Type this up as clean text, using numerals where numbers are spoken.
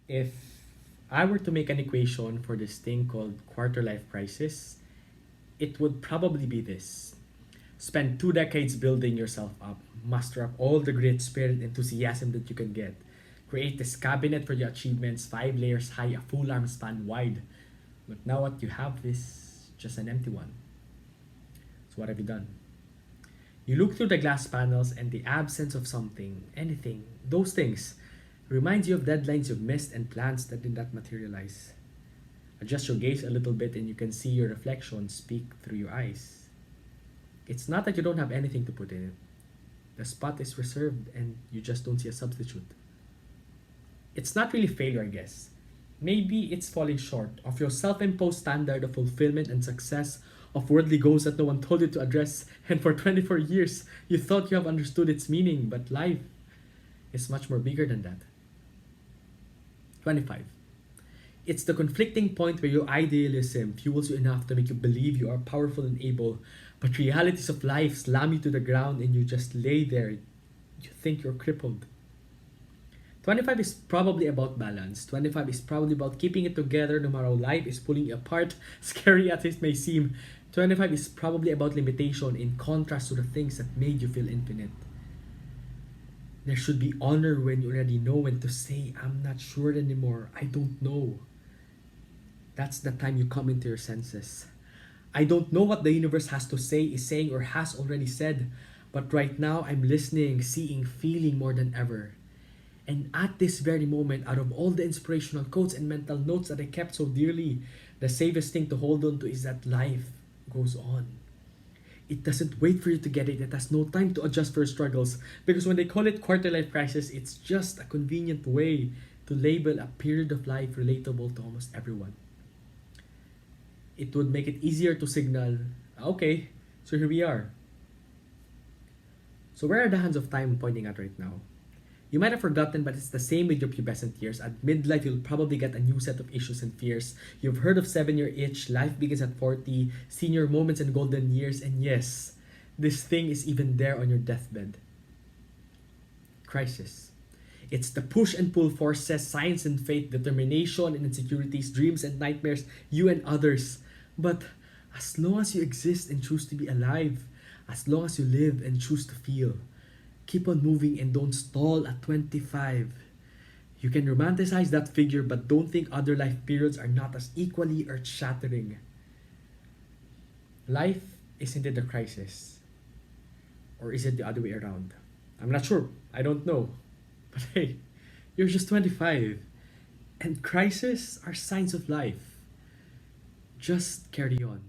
If I were to make an equation for this thing called quarter life crisis, it would probably be this. Spend 2 decades building yourself up, muster up all the grit, spirit, enthusiasm that you can get. Create this cabinet for your achievements, 5 layers high, a full arm span wide. But now what you have is just an empty one. So what have you done? You look through the glass panels and the absence of something, anything, those things, reminds you of deadlines you've missed and plans that did not materialize. Adjust your gaze a little bit and you can see your reflection speak through your eyes. It's not that you don't have anything to put in it. The spot is reserved and you just don't see a substitute. It's not really failure, I guess. Maybe it's falling short of your self imposed standard of fulfillment and success, of worldly goals that no one told you to address, and for 24 years you thought you have understood its meaning, but life is much more bigger than that. 25. It's the conflicting point where your idealism fuels you enough to make you believe you are powerful and able, but realities of life slam you to the ground and you just lay there. You think you're crippled. 25 is probably about balance. 25 is probably about keeping it together no matter how life is pulling you apart, scary as it may seem. 25 is probably about limitation in contrast to the things that made you feel infinite. There should be honor when you already know when to say, I'm not sure anymore, I don't know. That's the time you come into your senses. I don't know what the universe has to say, is saying, or has already said, but right now I'm listening, seeing, feeling more than ever. And at this very moment, out of all the inspirational quotes and mental notes that I kept so dearly, the safest thing to hold on to is that life goes on. It doesn't wait for you to get it. It has no time to adjust for your struggles. Because when they call it quarter life crisis, it's just a convenient way to label a period of life relatable to almost everyone. It would make it easier to signal, okay, so here we are. So where are the hands of time pointing at right now? You might have forgotten, but it's the same with your pubescent years. At midlife, you'll probably get a new set of issues and fears. You've heard of 7-year itch, life begins at 40, senior moments and golden years, and yes, this thing is even there on your deathbed. Crisis. It's the push and pull forces, science and fate, determination and insecurities, dreams and nightmares, you and others. But as long as you exist and choose to be alive, as long as you live and choose to feel, keep on moving and don't stall at 25. You can romanticize that figure, but don't think other life periods are not as equally earth shattering. Life isn't it a crisis? Or is it the other way around? I'm not sure. I don't know. But hey, you're just 25. And crises are signs of life. Just carry on.